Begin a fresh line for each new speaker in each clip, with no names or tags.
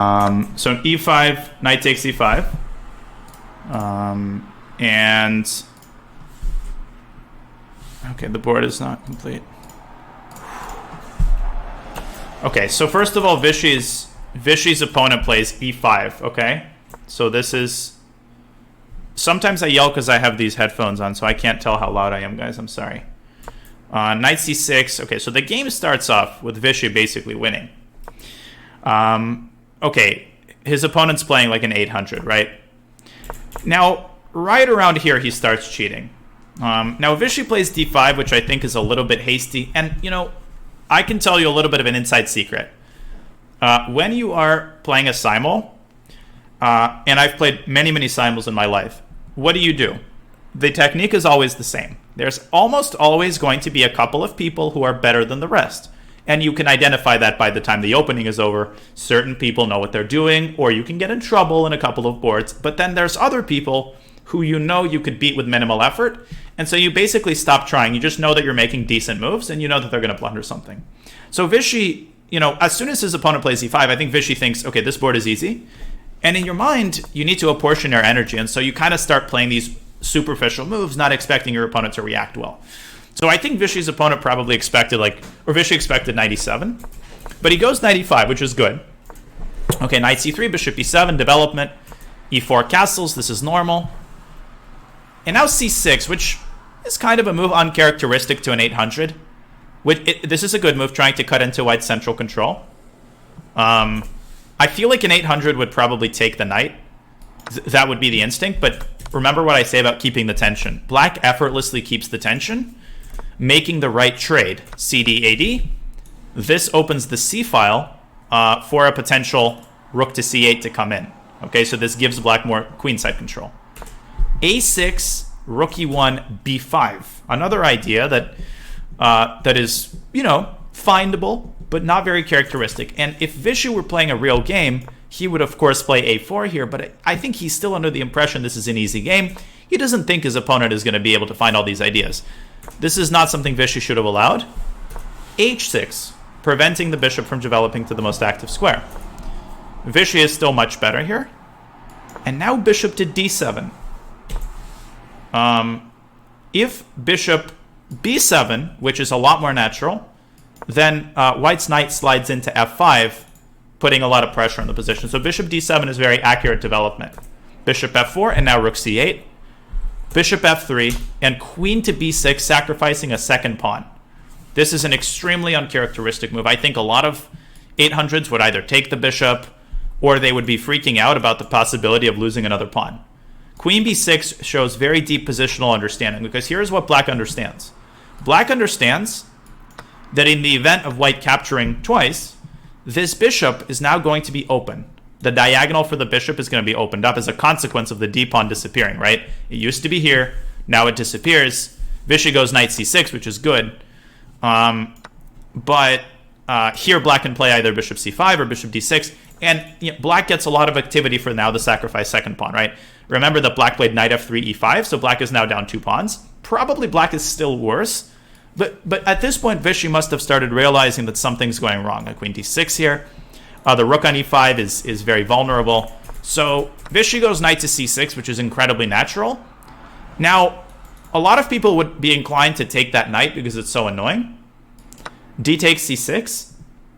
So an e5, knight takes e5. And okay, the board is not complete. Okay, so first of all, Vishy's opponent plays e5, okay? So this is... Sometimes I yell because I have these headphones on, so I can't tell how loud I am, guys. I'm sorry. Knight c6. Okay, so the game starts off with Vishy basically winning. Okay, his opponent's playing like an 800, right? Now, right around here, he starts cheating. Now, Vishy plays d5, which I think is a little bit hasty. And, you know, I can tell you a little bit of an inside secret. When you are playing a simul, and I've played many, many simuls in my life, what do? The technique is always the same. There's almost always going to be a couple of people who are better than the rest. And you can identify that by the time the opening is over. Certain people know what they're doing, or you can get in trouble in a couple of boards. But then there's other people who you know you could beat with minimal effort. And so you basically stop trying. You just know that you're making decent moves, and you know that they're going to blunder something. So Vishy, you know, as soon as his opponent plays e5, I think Vishy thinks, okay, this board is easy. And in your mind, you need to apportion your energy. And so you kind of start playing these superficial moves, not expecting your opponent to react well. So I think Vishy's opponent probably expected Vishy expected knight e7. But he goes knight e5, which is good. Okay, knight c3, bishop e7, development. e4 castles, this is normal. And now c6, which is kind of a move uncharacteristic to an 800. This is a good move, trying to cut into white's central control. I feel like an 800 would probably take the knight. That would be the instinct, but remember what I say about keeping the tension. Black effortlessly keeps the tension, making the right trade. CD, AD. This opens the C file for a potential rook to C8 to come in. Okay, so this gives black more queenside control. A6, rook E1, B5. Another idea that is, you know, findable, but not very characteristic. And if Vishy were playing a real game, he would, of course, play a4 here, but I think he's still under the impression this is an easy game. He doesn't think his opponent is going to be able to find all these ideas. This is not something Vishy should have allowed. h6, preventing the bishop from developing to the most active square. Vishy is still much better here. And now bishop to d7. If bishop b7, which is a lot more natural, then white's knight slides into f5, putting a lot of pressure on the position. So bishop d7 is very accurate development. Bishop f4, and now rook c8. Bishop f3, and queen to b6, sacrificing a second pawn. This is an extremely uncharacteristic move. I think a lot of 800s would either take the bishop, or they would be freaking out about the possibility of losing another pawn. Queen b6 shows very deep positional understanding, because here's what black understands. Black understands that in the event of white capturing twice, this bishop is now going to be open. The diagonal for the bishop is going to be opened up as a consequence of the d-pawn disappearing, right? It used to be here, now it disappears. Vishy goes knight c6, which is good. But here black can play either bishop c5 or bishop d6, and you know, black gets a lot of activity for now the sacrifice second pawn, right? Remember that black played knight f3, e5, so black is now down 2 pawns. Probably black is still worse. But at this point, Vishy must have started realizing that something's going wrong. Like queen d6 here. The rook on e5 is very vulnerable. So Vishy goes knight to c6, which is incredibly natural. Now, a lot of people would be inclined to take that knight because it's so annoying. D takes c6.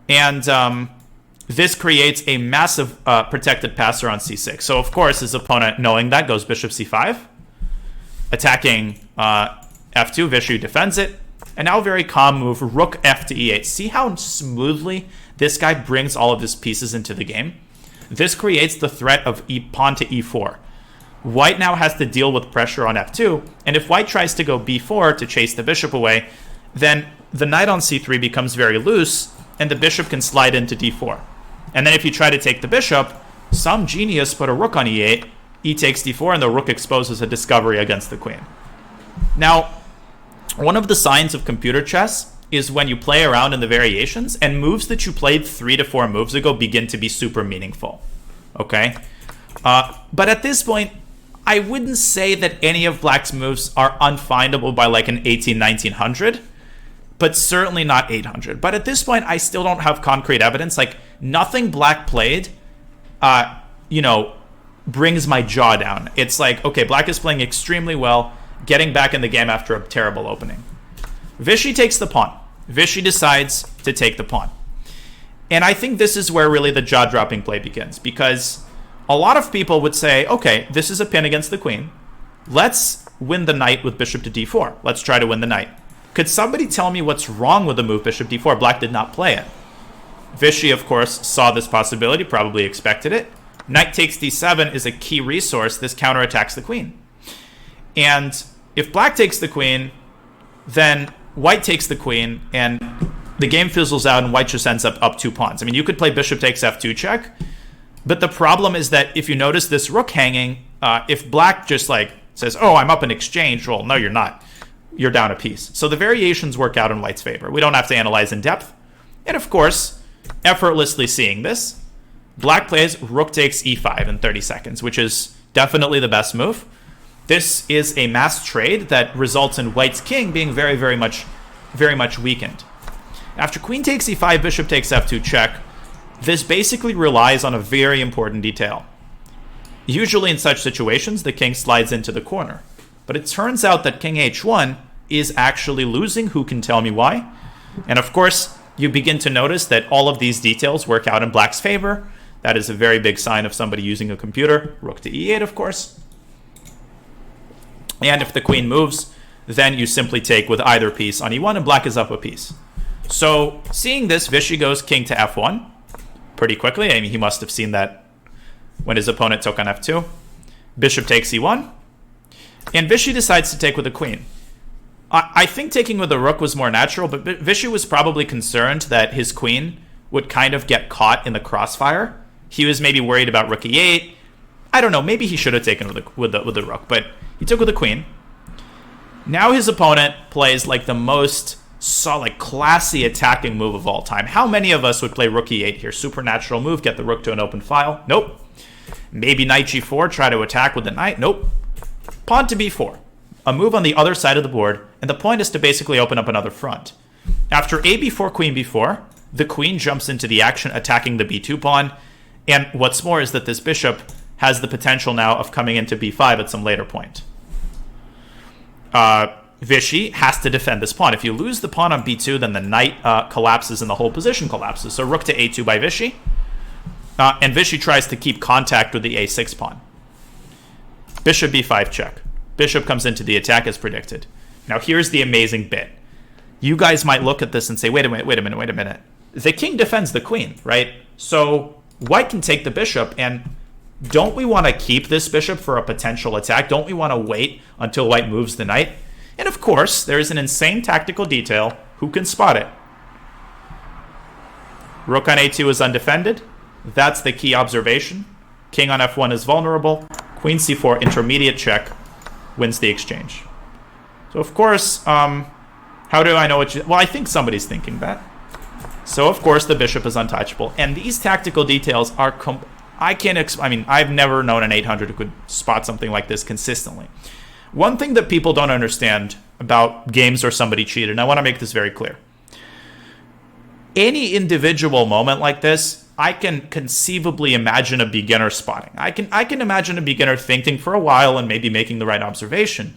And this creates a massive protected passer on c6. So, of course, his opponent, knowing that, goes bishop c5. Attacking f2, Vishy defends it. And now a very calm move, rook f to e8. See how smoothly this guy brings all of his pieces into the game? This creates the threat of pawn to e4. White now has to deal with pressure on f2, and if white tries to go b4 to chase the bishop away, then the knight on c3 becomes very loose, and the bishop can slide into d4. And then if you try to take the bishop, some genius put a rook on e8, e takes d4, and the rook exposes a discovery against the queen. Now, one of the signs of computer chess is when you play around in the variations and moves that you played 3 to 4 moves ago begin to be super meaningful. Okay? But at this point, I wouldn't say that any of black's moves are unfindable by like an 1900, but certainly not 800. But at this point, I still don't have concrete evidence. Like, nothing black played you know, brings my jaw down. It's like, okay, black is playing extremely well, getting back in the game after a terrible opening. Vishy takes the pawn. Vishy decides to take the pawn. And I think this is where really the jaw-dropping play begins, because a lot of people would say, okay, this is a pin against the queen. Let's win the knight with bishop to d4. Let's try to win the knight. Could somebody tell me what's wrong with the move bishop d4? Black did not play it. Vishy, of course, saw this possibility, probably expected it. Knight takes d7 is a key resource. This counterattacks the queen. And if black takes the queen, then white takes the queen, and the game fizzles out, and white just ends up 2 pawns. I mean, you could play bishop takes f2 check, but the problem is that if you notice this rook hanging, if black just like says, oh, I'm up in exchange, well, no, you're not. You're down a piece. So the variations work out in white's favor. We don't have to analyze in depth. And of course, effortlessly seeing this, black plays rook takes e5 in 30 seconds, which is definitely the best move. This is a mass trade that results in white's king being very, very much weakened. After queen takes e5, bishop takes f2 check, this basically relies on a very important detail. Usually in such situations, the king slides into the corner. But it turns out that king h1 is actually losing. Who can tell me why? And of course, you begin to notice that all of these details work out in black's favor. That is a very big sign of somebody using a computer. Rook to e8, of course. And if the queen moves, then you simply take with either piece on e1, and black is up a piece. So seeing this, Vishy goes king to f1 pretty quickly. I mean, he must have seen that when his opponent took on f2. Bishop takes e1. And Vishy decides to take with the queen. I think taking with the rook was more natural, but Vishy was probably concerned that his queen would kind of get caught in the crossfire. He was maybe worried about rook e8. I don't know, maybe he should have taken with the rook, but he took with the queen. Now his opponent plays like the most solid, classy attacking move of all time. How many of us would play rook e8 here? Supernatural move, get the rook to an open file? Nope. Maybe knight g4, try to attack with the knight? Nope. Pawn to b4, a move on the other side of the board, and the point is to basically open up another front. After a b4, queen b4, the queen jumps into the action, attacking the b2 pawn, and what's more is that this bishop has the potential now of coming into b5 at some later point. Vishy has to defend this pawn. If you lose the pawn on b2, then the knight collapses and the whole position collapses. So rook to a2 by Vishy, and Vishy tries to keep contact with the a6 pawn. Bishop b5 check. Bishop comes into the attack as predicted. Now here's the amazing bit. You guys might look at this and say, wait a minute. The king defends the queen, right? So white can take the bishop, and don't we want to keep this bishop for a potential attack? Don't we want to wait until white moves the knight? And of course, there is an insane tactical detail. Who can spot it? Rook on a2 is undefended. That's the key observation. King on f1 is vulnerable. Queen c4 intermediate check wins the exchange. So of course, how do I know what you... Well, I think somebody's thinking that. So of course the bishop is untouchable. And these tactical details are... I mean, I've never known an 800 who could spot something like this consistently. One thing that people don't understand about games where somebody cheated, and I want to make this very clear. Any individual moment like this, I can conceivably imagine a beginner spotting. I can imagine a beginner thinking for a while and maybe making the right observation.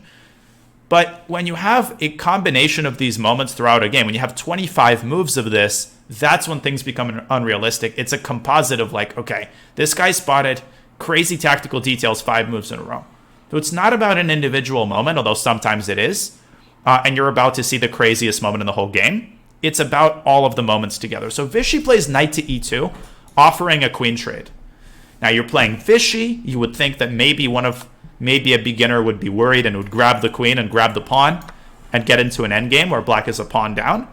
But when you have a combination of these moments throughout a game, when you have 25 moves of this, that's when things become unrealistic. It's a composite of like, okay, this guy spotted crazy tactical details 5 moves in a row. So it's not about an individual moment, although sometimes it is, and you're about to see the craziest moment in the whole game. It's about all of the moments together. So Vishy plays knight to e2, offering a queen trade. Now you're playing Vishy. You would think that maybe a beginner would be worried and would grab the queen and grab the pawn and get into an endgame where black is a pawn down.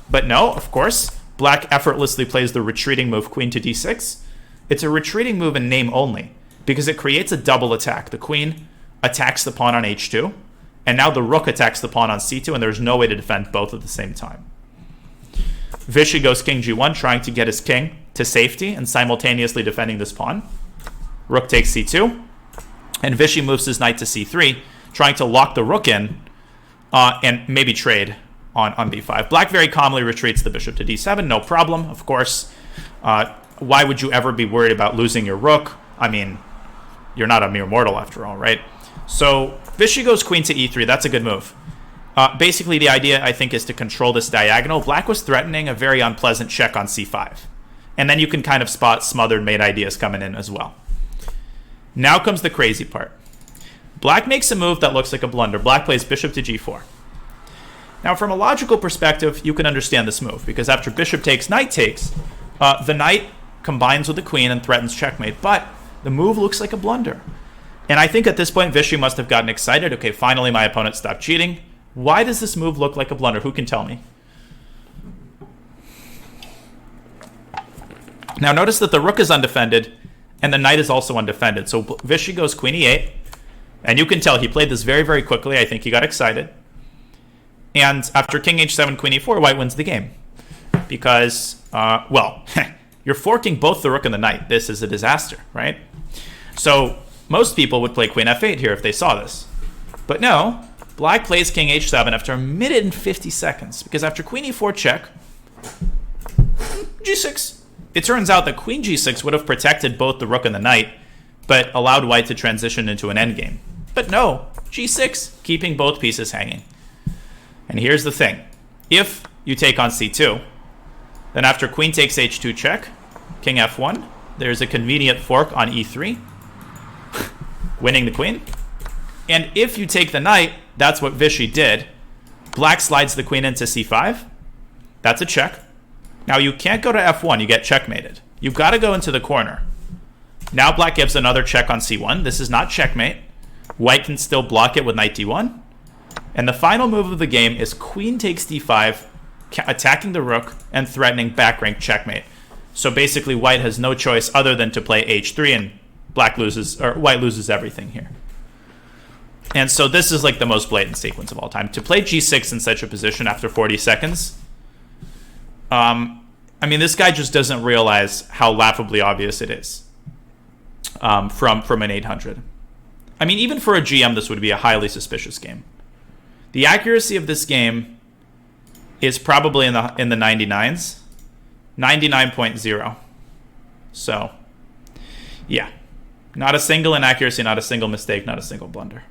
But no, of course, black effortlessly plays the retreating move queen to d6. It's a retreating move in name only because it creates a double attack. The queen attacks the pawn on h2, and now the rook attacks the pawn on c2, and there's no way to defend both at the same time. Vishy goes king g1, trying to get his king to safety and simultaneously defending this pawn. Rook takes c2, and Vishy moves his knight to c3, trying to lock the rook in and maybe trade on b5. Black very calmly retreats the bishop to d7, no problem, of course. why would you ever be worried about losing your rook? I mean, you're not a mere mortal after all, right? So Vishy goes queen to e3. That's a good move. Basically, the idea, I think, is to control this diagonal. Black was threatening a very unpleasant check on c5. And then you can kind of spot smothered mate ideas coming in as well. Now comes the crazy part. Black makes a move that looks like a blunder. Black plays bishop to g4. Now, from a logical perspective, you can understand this move, because after bishop takes, knight takes, the knight combines with the queen and threatens checkmate. But the move looks like a blunder. And I think at this point, Vishy must have gotten excited. Okay, finally my opponent stopped cheating. Why does this move look like a blunder? Who can tell me? Now notice that the rook is undefended and the knight is also undefended. So Vishy goes queen e8. And you can tell he played this very, very quickly. I think he got excited. And after king h7, queen e4, white wins the game. Because, well, you're forking both the rook and the knight. This is a disaster, right? So most people would play queen f8 here if they saw this. But no, black plays king h7 after a minute and 50 seconds. Because after queen e4 check, g6. It turns out that queen g6 would have protected both the rook and the knight, but allowed white to transition into an endgame. But no, g6, keeping both pieces hanging. And here's the thing. If you take on c2, then after queen takes h2 check, king f1, there's a convenient fork on e3, winning the queen. And if you take the knight, that's what Vishy did. Black slides the queen into c5. That's a check. Now you can't go to f1, you get checkmated. You've got to go into the corner. Now black gives another check on c1. This is not checkmate. White can still block it with knight d1. And the final move of the game is queen takes d5, attacking the rook and threatening back rank checkmate. So basically white has no choice other than to play h3, and black loses, or white loses everything here. And so this is like the most blatant sequence of all time. To play g6 in such a position after 40 seconds, I mean, this guy just doesn't realize how laughably obvious it is from an 800. I mean, even for a GM, this would be a highly suspicious game. The accuracy of this game is probably in the 99s, 99.0. So, yeah, not a single inaccuracy, not a single mistake, not a single blunder.